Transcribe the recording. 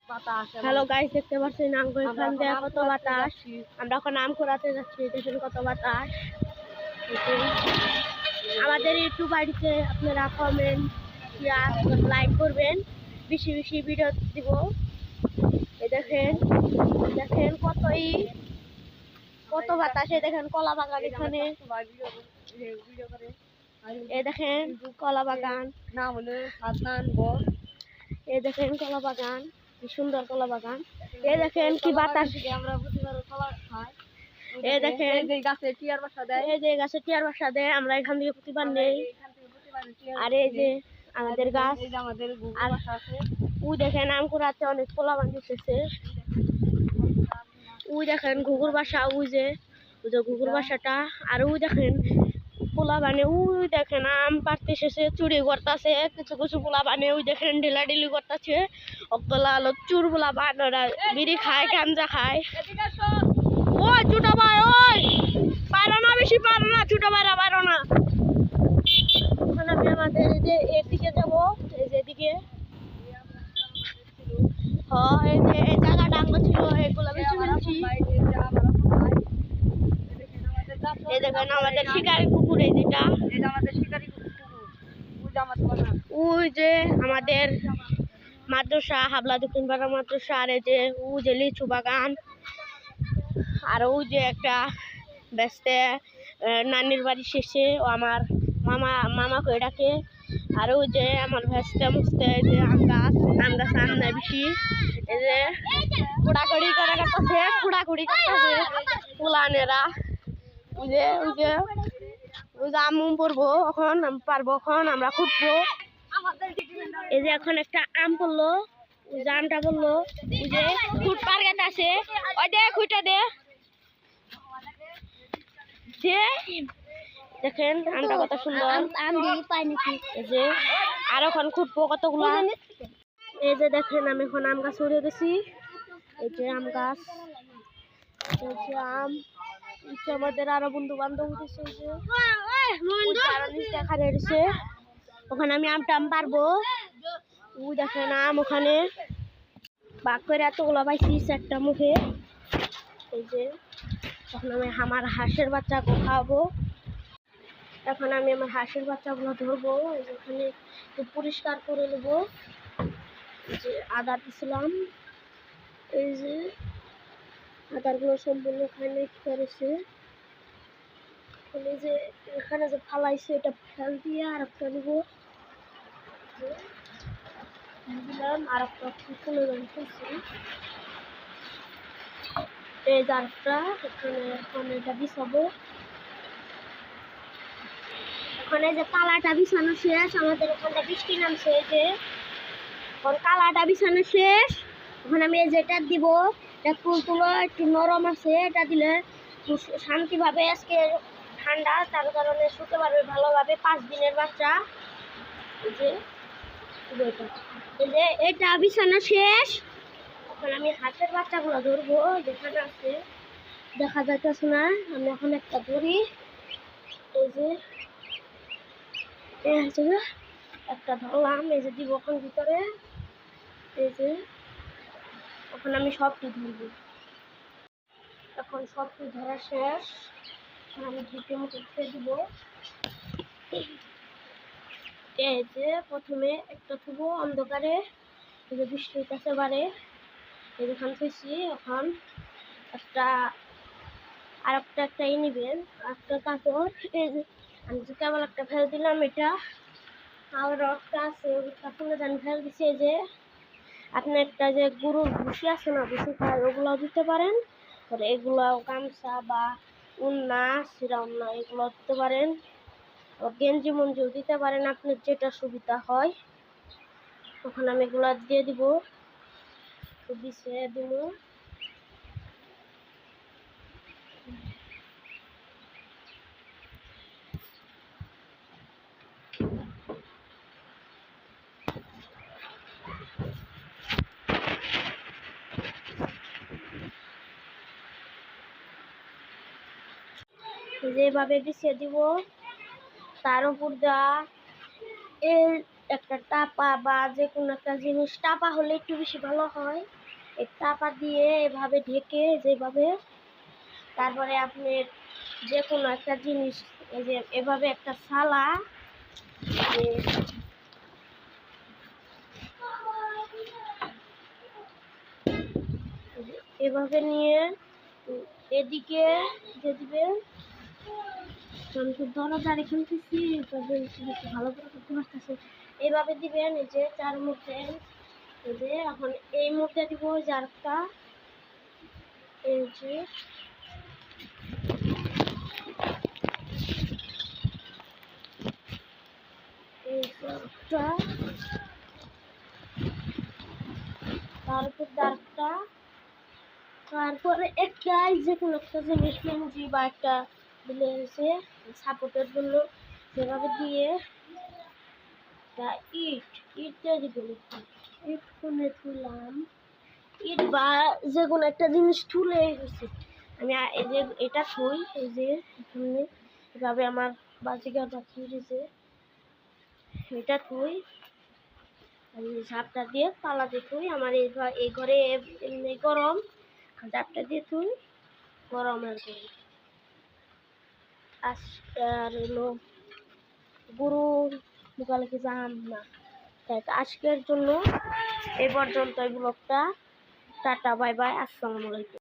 Hello guys, দেখতে পাচ্ছেন এখান দিয়ে কত বাতাস। আমরা এখন আম কুড়াতে যাচ্ছি, দেখুন কত বাতাস। আমাদের ইউটিউব আইডিতে আপনারা কমেন্ট, শেয়ার, লাইক করবেন, বেশি বেশি ভিডিও দিব। দেখেন দেখেন কত বাতাসে, দেখেন কলা বাগান এখানে। এ দেখেন কলা বাগান, নাম হলো এ দেখেন কলা বাগান, কি সুন্দর কলা বাগান। এ দেখেন কি বাতাস, এ দেখেন এই যে গাছে টিয়ার বাসা দেয়, আমরা এখান থেকে প্রতিবার নেই। আর এই যে আমাদের গাছ, আর ওই দেখেন আম কুড়াতে অনেক পোলা বানিয়েছে। ওই দেখেন ঘুঘুর বাসা, ওই যে ঘুঘুর বাসাটা। আর ওই দেখেন পোলা বানে, ওই দেখেন আম পাড়তে এসেছে, চুরি করতেছে কিছু কিছু পোলা বানে। ওই দেখেন ঢিলাঢিলি করতেছে, অকলা আলো চুর পোলা বানরা বিড়ি খায়, গাঞ্জা খায়। ওই ছোট ভাই, ওই পারো না, বেশি পারো না, ছোট ভাইরা পারো না। এখন আমি আমাদের এই যে এদিকে যাবো, এই যে এদিকে এই যে এই জায়গা ডাঙ্গ ছিল, এগুলো বেশি ফেলছি। এই দেখেন আমাদের শিকারি কুকুর, এই যেটা ওই যে আমাদের মাদ্রাসা, হাবলা দক্ষিণ পাড়া মাদ্রাসা। আর এই যে ওই যে লিচু বাগান। আর ওই যে একটা ব্যস্তে নানির বাড়ি শেষে, ও আমার মামা কই ডাকে। আর ওই যে আমার ভেস্তে মুছতে যে আম গাছ আম নাই বেশি। এই যে কুড়াকুড়ি করে করতেছে পুলানেরা। ওই যে আম পড়বো, এখন পারবো, এখন আমরা খুঁজবো। এই যে এখন একটা আম পড়লো, ওই যে আমটা পড়লো, ওই যে খুঁট পার গেতে আছে, ওই দে খুঁটা দে। দেখেন আমটা কত সুন্দর, এই যে আর এখন খুঁটবো কতগুলো। এই যে দেখেন আমি এখন আম গাছ উড়ে গেছি, এই যে আম গাছ, এই যে আম। আমাদের আরো বন্ধু বান্ধব উঠেছে, দেখা যাচ্ছে। ওখানে আমি আম পারবো, ওই দেখেন আম ওখানে বাঘ করে এতগুলো পাইছি একটা মুখে। এই যে তখন আমি আমার হাঁসের বাচ্চাকে খাওয়াবো। এখন আমি আমার হাঁসের বাচ্চাগুলো ধরবো, এই যে ওখানে পরিষ্কার করে নেবো। এই যে আদা দিছিলাম, এই যে আদারগুলো সম্পূর্ণ ওখানে করেছে। এই যে এখানে যে ফালাইছে, এটা ফেল দিয়ে আর একটা নেবো, দিলাম আর একটা ফুলে ফেলছি। এই জারটা এখানে এখন এটা বিছাবো। ওখানে যে কালাটা বিছানো শেষ, আমাদের ওখানটা বৃষ্টি নামছে, এই যে কালাটা বিছানো শেষ। ওখানে আমি যেটা দিব, এটা তুলো একটু নরম আছে, এটা দিলে শান্তিভাবে, আজকে ঠান্ডা তার কারণে শুতে পারবে ভালোভাবে। 5 দিনের বাচ্চা। এই যে এটা বিছানো শেষ। এখন আমি হাঁসের বাচ্চাগুলো ধরবো, যেখানে আছে দেখা যাইতেছে না, আমি এখন একটা ধরি। এই যে একটা ধরলাম, এই যে দিব ওখান ভিতরে। এই যে এখন আমি সবটি ধরবো, এখন সবটি ধরা শেষ। আমি ঢুকে মুখে দিব। এই যে প্রথমে একটা থুবো অন্ধকারে, এই যে বৃষ্টির কাছে বাড়ে, এই যেখান থুইছি। এখন আর একটা নিবেন, একটা কাপড়, এই যে আমি যে কেবল একটা ফেলে দিলাম, এটা আর একটা আছে, ওটা ফুলে আমি ফেলে দিচ্ছি। এই যে আপনি একটা যে গরুর ভুসি আছে না, ভুসি খায়, ওগুলো দিতে পারেন। আর এগুলো গামছা বা উন্না, সিরা উন্না, এগুলো দিতে পারেন। গেঞ্জি মঞ্জিও দিতে পারেন, আপনার যেটা সুবিধা হয়। তখন আমি এগুলো দিয়ে দিব, বিছিয়ে দিব। যেভাবে বিছিয়ে দিব, তার উপর দেওয়া একটা টাপা বা যে কোনো একটা জিনিস, টাপা হলে একটু বেশি ভালো হয়। এই টাপা দিয়ে এভাবে ঢেকে যেভাবে, তারপরে আপনি যে কোনো একটা জিনিস, এই যে এভাবে একটা থালা এভাবে নিয়ে এদিকে দিয়ে দিবেন। আমি তো দরজারে খেলতেছি, তবে ভালো করে করতে পারতেছে। এইভাবে দিবেন, এই যে চার মধ্যে, এই যে এখন এই মধ্যে দিব জারটা, এই যে এই জারটা, তারপর জারটা, তারপরে একটা যে কোনো একটা জিনিস মেঞ্জি বা একটা দিলে হয়েছে সাপোর্টের জন্য, সেভাবে দিয়ে ইট ইট তৈরি করি। ইট কোনে তুললাম, ইট বা যে কোনো একটা জিনিস তুলে গেছে। আমি এই যে এটা থই, এই যে এখানে এভাবে আমার বাজিকার পাখি দিয়েছে, এটা থই, আমি ঝাপটা দিয়ে তালা দিয়ে থই। আমার এই ঘরে এমনি গরম, ঝাপটা দিয়ে থই, গরমের ঘরে। আর হলো গরু মুখালেখি যাম না। তাই আজকের জন্য এই পর্যন্ত ব্লগটা। টাটা, বাই বাই, আসসালামু আলাইকুম।